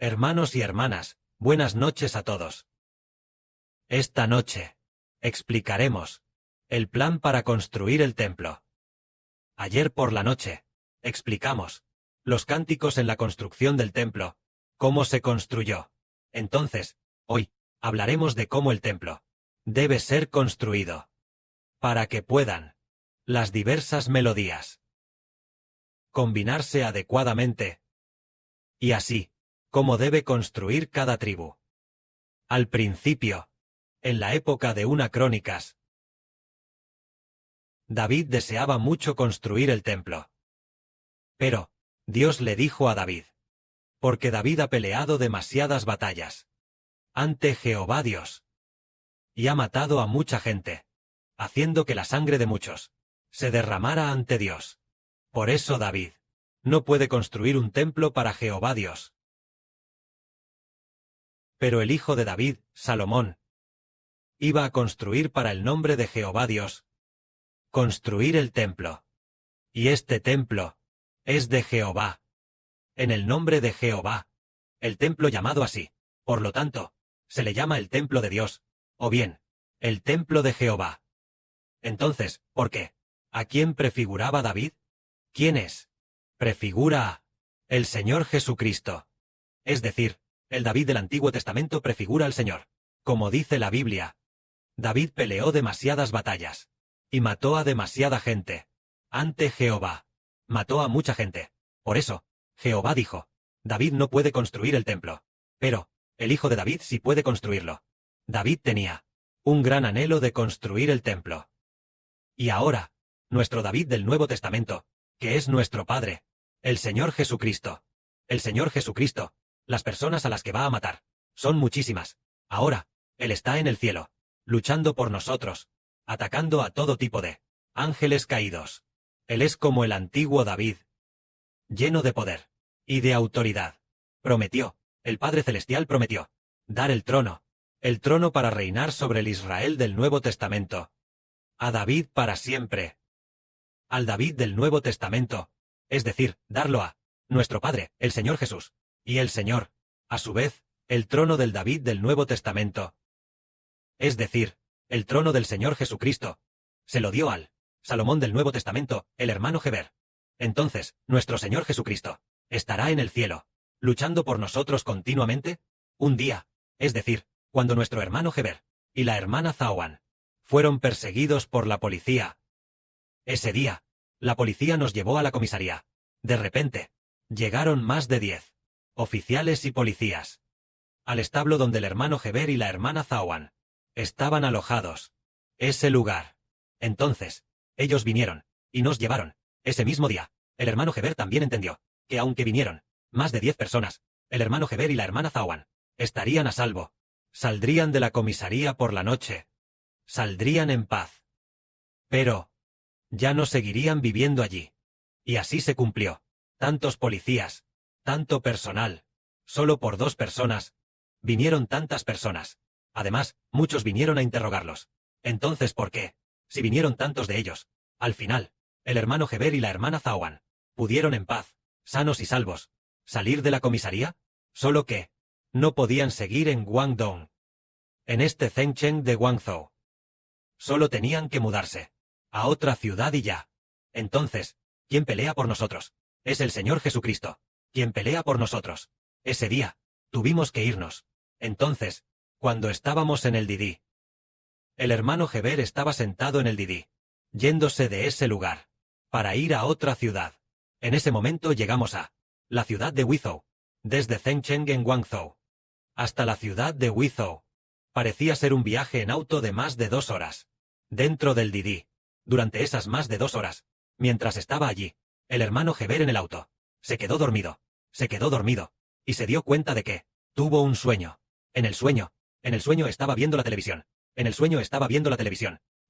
Hermanos y hermanas, buenas noches a todos. Esta noche explicaremos el plan para construir el templo. Ayer por la noche explicamos los cánticos en la construcción del templo, cómo se construyó. Entonces, hoy hablaremos de cómo el templo debe ser construido para que puedan las diversas melodías combinarse adecuadamente y así cómo debe construir cada tribu. Al principio, en la época de una Crónicas, David deseaba mucho construir el templo. Pero Dios le dijo a David, porque David ha peleado demasiadas batallas ante Jehová Dios, y ha matado a mucha gente, haciendo que la sangre de muchos se derramara ante Dios. Por eso David no puede construir un templo para Jehová Dios. Pero el hijo de David, Salomón, iba a construir para el nombre de Jehová Dios, construir el templo. Y este templo es de Jehová, en el nombre de Jehová, el templo llamado así. Por lo tanto, se le llama el templo de Dios, o bien, el templo de Jehová. Entonces, ¿por qué? ¿A quién prefiguraba David? ¿Quién es? Prefigura a el Señor Jesucristo. Es decir, el David del Antiguo Testamento prefigura al Señor. Como dice la Biblia, David peleó demasiadas batallas y mató a demasiada gente ante Jehová. Mató a mucha gente. Por eso, Jehová dijo, David no puede construir el templo, pero el hijo de David sí puede construirlo. David tenía un gran anhelo de construir el templo. Y ahora, nuestro David del Nuevo Testamento, que es nuestro Padre, el Señor Jesucristo. El Señor Jesucristo, las personas a las que va a matar, son muchísimas. Ahora, Él está en el cielo, luchando por nosotros, atacando a todo tipo de ángeles caídos. Él es como el antiguo David, lleno de poder y de autoridad. Prometió, el Padre Celestial prometió, dar el trono para reinar sobre el Israel del Nuevo Testamento. A David para siempre. Al David del Nuevo Testamento, es decir, darlo a nuestro Padre, el Señor Jesús, y el Señor, a su vez, el trono del David del Nuevo Testamento. Es decir, el trono del Señor Jesucristo, se lo dio al Salomón del Nuevo Testamento, el hermano Heber. Entonces, nuestro Señor Jesucristo estará en el cielo, luchando por nosotros continuamente, un día, es decir, cuando nuestro hermano Heber y la hermana Zawan fueron perseguidos por la policía. Ese día, la policía nos llevó a la comisaría. De repente, llegaron más de 10 oficiales y policías al establo donde el hermano Heber y la hermana Zawan estaban alojados. Ese lugar. Entonces, ellos vinieron y nos llevaron. Ese mismo día, el hermano Heber también entendió que aunque vinieron más de 10 personas, el hermano Heber y la hermana Zawan estarían a salvo. Saldrían de la comisaría por la noche. Saldrían en paz. Pero ya no seguirían viviendo allí. Y así se cumplió. Tantos policías, tanto personal, solo por 2 personas, vinieron tantas personas. Además, muchos vinieron a interrogarlos. Entonces, ¿por qué? Si vinieron tantos de ellos, al final, el hermano Heber y la hermana Zawan pudieron en paz, sanos y salvos, salir de la comisaría, solo que no podían seguir en Guangdong, en este Zhengcheng de Guangzhou. Solo tenían que mudarse a otra ciudad y ya. Entonces, ¿quién pelea por nosotros? Es el Señor Jesucristo, quien pelea por nosotros. Ese día, tuvimos que irnos. Entonces, cuando estábamos en el Didi, el hermano Heber estaba sentado en el Didi, yéndose de ese lugar, para ir a otra ciudad. En ese momento llegamos a la ciudad de Wizhou, desde Zhengcheng en Guangzhou, hasta la ciudad de Wizhou. Parecía ser un viaje en auto de más de 2 horas. Dentro del Didi, durante esas más de 2 horas, mientras estaba allí, el hermano Heber en el auto, se quedó dormido, y se dio cuenta de que tuvo un sueño. En el sueño estaba viendo la televisión.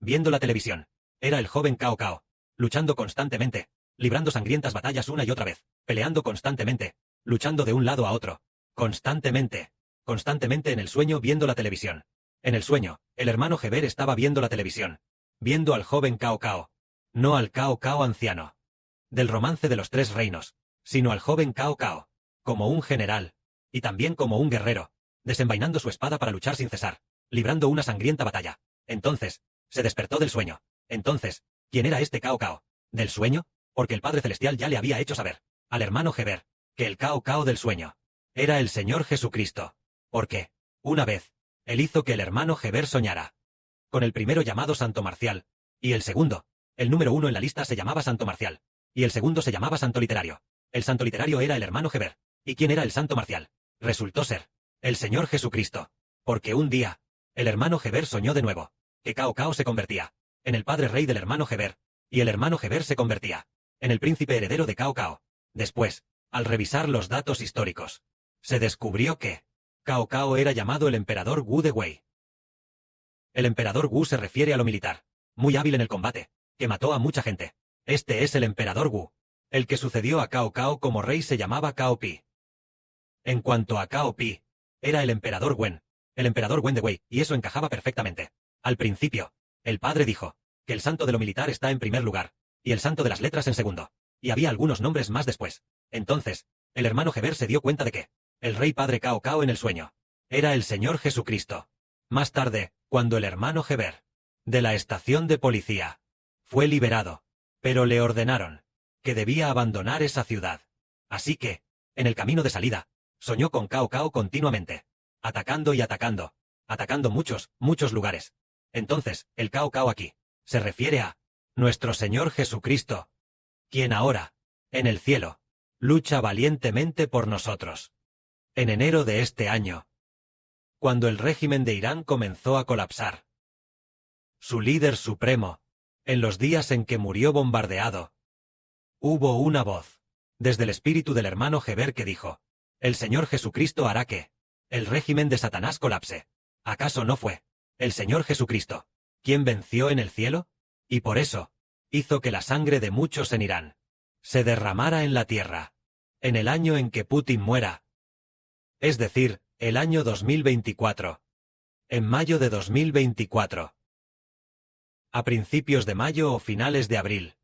Viendo la televisión. Era el joven Cao Cao, luchando constantemente, librando sangrientas batallas una y otra vez, peleando constantemente, luchando de un lado a otro, constantemente en el sueño viendo la televisión. En el sueño, el hermano Heber estaba viendo la televisión, viendo al joven Cao Cao, no al Cao Cao anciano, del romance de los 3 reinos, sino al joven Cao Cao, como un general, y también como un guerrero, desenvainando su espada para luchar sin cesar, librando una sangrienta batalla. Entonces, se despertó del sueño. Entonces, ¿quién era este Cao Cao? ¿Del sueño? Porque el Padre Celestial ya le había hecho saber, al hermano Heber, que el Cao Cao del sueño era el Señor Jesucristo. Porque, una vez, él hizo que el hermano Heber soñara con el primero llamado Santo Marcial, y el segundo, el número 1 en la lista se llamaba Santo Marcial, y el segundo se llamaba Santo Literario. El Santo Literario era el hermano Heber. ¿Y quién era el Santo Marcial? Resultó ser el Señor Jesucristo. Porque un día, el hermano Heber soñó de nuevo que Cao Cao se convertía en el padre rey del hermano Heber, y el hermano Heber se convertía en el príncipe heredero de Cao Cao. Después, al revisar los datos históricos, se descubrió que Cao Cao era llamado el emperador Wu de Wei. El emperador Wu se refiere a lo militar, muy hábil en el combate, que mató a mucha gente. Este es el emperador Wu. El que sucedió a Cao Cao como rey se llamaba Cao Pi. En cuanto a Cao Pi, era el emperador Wen de Wei, y eso encajaba perfectamente. Al principio, el padre dijo que el santo de lo militar está en primer lugar, y el santo de las letras en segundo, y había algunos nombres más después. Entonces, el hermano Heber se dio cuenta de que el rey padre Cao Cao en el sueño era el Señor Jesucristo. Más tarde, cuando el hermano Heber, de la estación de policía, fue liberado, pero le ordenaron que debía abandonar esa ciudad. Así que, en el camino de salida, soñó con Cao Cao continuamente, atacando y atacando muchos lugares. Entonces, el Cao Cao aquí se refiere a nuestro Señor Jesucristo, quien ahora, en el cielo, lucha valientemente por nosotros. En enero de este año, cuando el régimen de Irán comenzó a colapsar, su líder supremo, en los días en que murió bombardeado, hubo una voz desde el espíritu del hermano Heber que dijo: el Señor Jesucristo hará que el régimen de Satanás colapse. ¿Acaso no fue el Señor Jesucristo quien venció en el cielo? Y por eso, hizo que la sangre de muchos en Irán se derramara en la tierra, en el año en que Putin muera. Es decir, el año 2024. En mayo de 2024. A principios de mayo o finales de abril.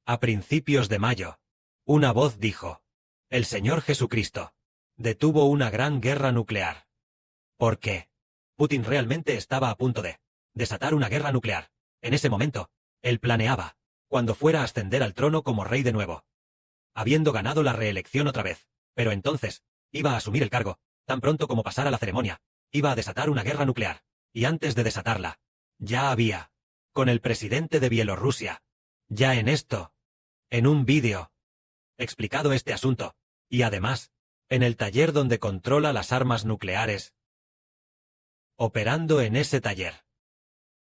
A principios de mayo, una voz dijo: el Señor Jesucristo detuvo una gran guerra nuclear. ¿Por qué? Putin realmente estaba a punto de desatar una guerra nuclear. En ese momento, él planeaba, cuando fuera a ascender al trono como rey de nuevo, habiendo ganado la reelección otra vez, pero entonces, iba a asumir el cargo, tan pronto como pasara la ceremonia, iba a desatar una guerra nuclear, y antes de desatarla, ya había, con el presidente de Bielorrusia, ya en un vídeo, explicado este asunto, y además, en el taller donde controla las armas nucleares, operando en ese taller.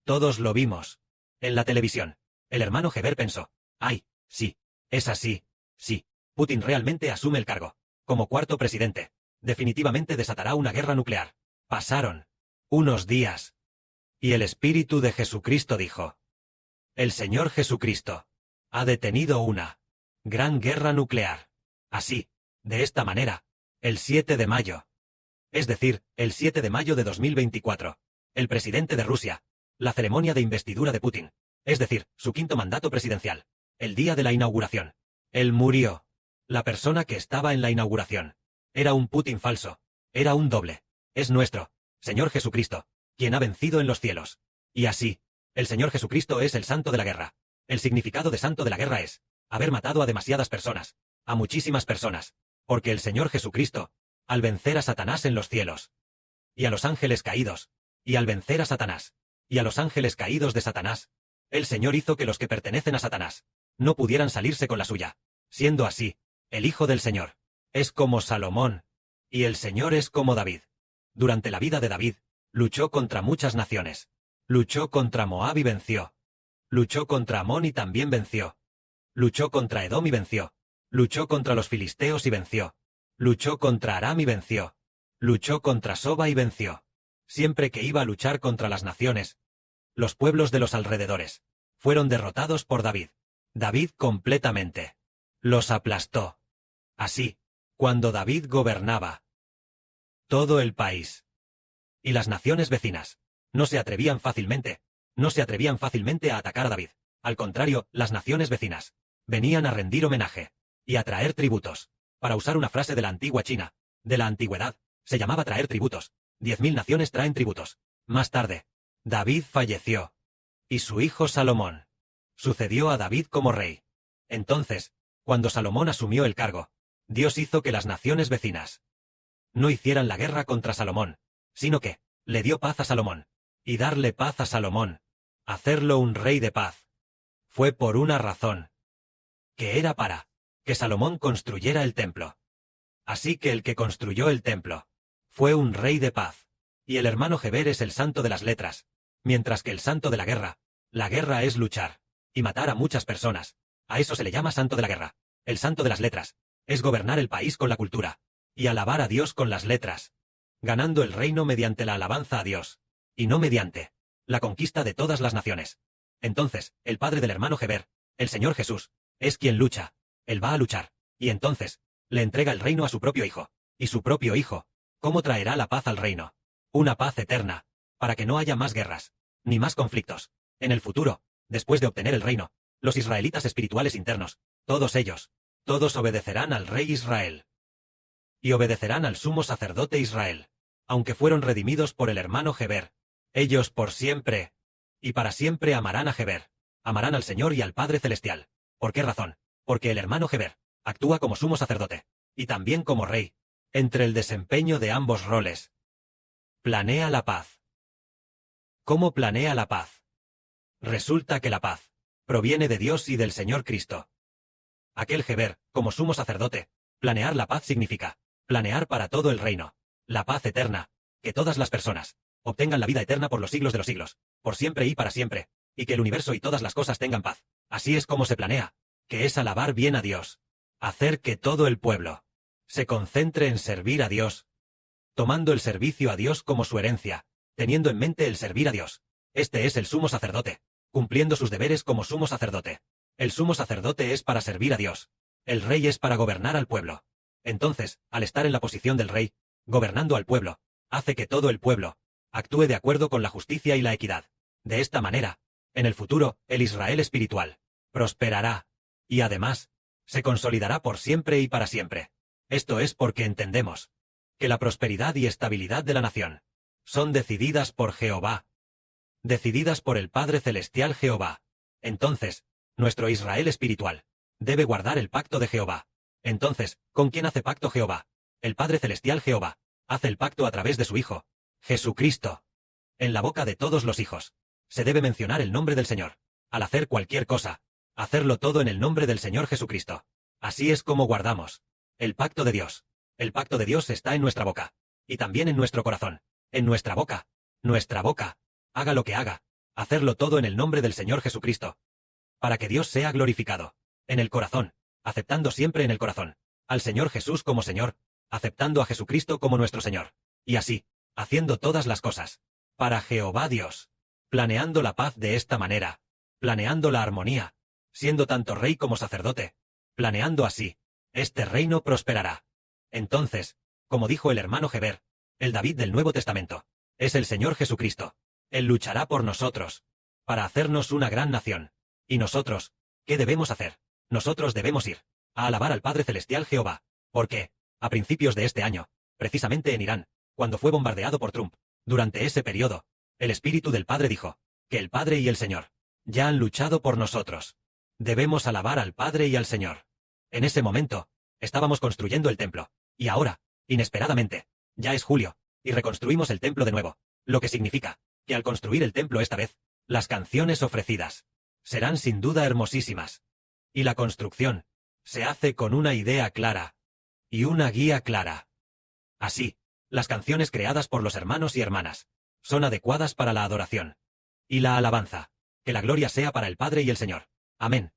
Todos lo vimos, en la televisión. El hermano Heber pensó: ¡ay, sí, es así, sí, Putin realmente asume el cargo, como cuarto presidente, definitivamente desatará una guerra nuclear! Pasaron unos días, y el Espíritu de Jesucristo dijo: el Señor Jesucristo ha detenido una gran guerra nuclear. Así, de esta manera, el 7 de mayo. Es decir, el 7 de mayo de 2024, el presidente de Rusia, la ceremonia de investidura de Putin, es decir, su quinto mandato presidencial, el día de la inauguración, él murió. La persona que estaba en la inauguración era un Putin falso, era un doble. Es nuestro Señor Jesucristo quien ha vencido en los cielos. Y así, el Señor Jesucristo es el santo de la guerra. El significado de santo de la guerra es haber matado a demasiadas personas, a muchísimas personas, porque el Señor Jesucristo, al vencer a Satanás en los cielos, y a los ángeles caídos, y al vencer a Satanás, y a los ángeles caídos de Satanás, el Señor hizo que los que pertenecen a Satanás no pudieran salirse con la suya. Siendo así, el Hijo del Señor es como Salomón, y el Señor es como David. Durante la vida de David, luchó contra muchas naciones. Luchó contra Moab y venció. Luchó contra Amón y también venció. Luchó contra Edom y venció. Luchó contra los filisteos y venció. Luchó contra Aram y venció. Luchó contra Soba y venció. Siempre que iba a luchar contra las naciones, los pueblos de los alrededores fueron derrotados por David. David completamente los aplastó. Así, cuando David gobernaba todo el país, y las naciones vecinas no se atrevían fácilmente a atacar a David. Al contrario, las naciones vecinas venían a rendir homenaje y a traer tributos. Para usar una frase de la antigua China, de la antigüedad, se llamaba traer tributos. 10.000 naciones traen tributos. Más tarde, David falleció. Y su hijo Salomón sucedió a David como rey. Entonces, cuando Salomón asumió el cargo, Dios hizo que las naciones vecinas no hicieran la guerra contra Salomón, sino que le dio paz a Salomón. Y darle paz a Salomón, hacerlo un rey de paz, fue por una razón, que era para que Salomón construyera el templo. Así que el que construyó el templo fue un rey de paz. Y el hermano Heber es el santo de las letras, mientras que el santo de la guerra es luchar y matar a muchas personas. A eso se le llama santo de la guerra. El santo de las letras es gobernar el país con la cultura y alabar a Dios con las letras, ganando el reino mediante la alabanza a Dios, y no mediante la conquista de todas las naciones. Entonces, el padre del hermano Heber, el Señor Jesús, es quien lucha. Él va a luchar, y entonces le entrega el reino a su propio hijo. Y su propio hijo, ¿cómo traerá la paz al reino? Una paz eterna, para que no haya más guerras, ni más conflictos. En el futuro, después de obtener el reino, los israelitas espirituales internos, todos ellos, todos obedecerán al rey Israel. Y obedecerán al sumo sacerdote Israel, aunque fueron redimidos por el hermano Heber. Ellos por siempre y para siempre amarán a Heber, amarán al Señor y al Padre Celestial. ¿Por qué razón? Porque el hermano Heber actúa como sumo sacerdote, y también como rey. Entre el desempeño de ambos roles, planea la paz. ¿Cómo planea la paz? Resulta que la paz proviene de Dios y del Señor Cristo. Aquel Heber, como sumo sacerdote, planear la paz significa planear para todo el reino, la paz eterna, que todas las personas obtengan la vida eterna por los siglos de los siglos, por siempre y para siempre, y que el universo y todas las cosas tengan paz. Así es como se planea, que es alabar bien a Dios, hacer que todo el pueblo se concentre en servir a Dios, tomando el servicio a Dios como su herencia, teniendo en mente el servir a Dios. Este es el sumo sacerdote, cumpliendo sus deberes como sumo sacerdote. El sumo sacerdote es para servir a Dios. El rey es para gobernar al pueblo. Entonces, al estar en la posición del rey, gobernando al pueblo, hace que todo el pueblo actúe de acuerdo con la justicia y la equidad. De esta manera, en el futuro, el Israel espiritual prosperará, y además, se consolidará por siempre y para siempre. Esto es porque entendemos que la prosperidad y estabilidad de la nación son decididas por Jehová, decididas por el Padre Celestial Jehová. Entonces, nuestro Israel espiritual debe guardar el pacto de Jehová. Entonces, ¿con quién hace pacto Jehová? El Padre Celestial Jehová hace el pacto a través de su Hijo, Jesucristo. En la boca de todos los hijos se debe mencionar el nombre del Señor. Al hacer cualquier cosa, hacerlo todo en el nombre del Señor Jesucristo. Así es como guardamos el pacto de Dios. El pacto de Dios está en nuestra boca, y también en nuestro corazón. En nuestra boca, haga lo que haga, hacerlo todo en el nombre del Señor Jesucristo, para que Dios sea glorificado. En el corazón, aceptando siempre en el corazón al Señor Jesús como Señor, aceptando a Jesucristo como nuestro Señor, y así, haciendo todas las cosas para Jehová Dios, planeando la paz de esta manera, planeando la armonía, siendo tanto rey como sacerdote, planeando así, este reino prosperará. Entonces, como dijo el hermano Heber, el David del Nuevo Testamento, es el Señor Jesucristo. Él luchará por nosotros, para hacernos una gran nación. ¿Y nosotros, qué debemos hacer? Nosotros debemos ir a alabar al Padre Celestial Jehová, porque, a principios de este año, precisamente en Irán, cuando fue bombardeado por Trump, durante ese periodo, el Espíritu del Padre dijo, que el Padre y el Señor ya han luchado por nosotros. Debemos alabar al Padre y al Señor. En ese momento, estábamos construyendo el templo, y ahora, inesperadamente, ya es julio, y reconstruimos el templo de nuevo, lo que significa que al construir el templo esta vez, las canciones ofrecidas serán sin duda hermosísimas. Y la construcción se hace con una idea clara y una guía clara. Así, las canciones creadas por los hermanos y hermanas son adecuadas para la adoración y la alabanza. Que la gloria sea para el Padre y el Señor. Amén.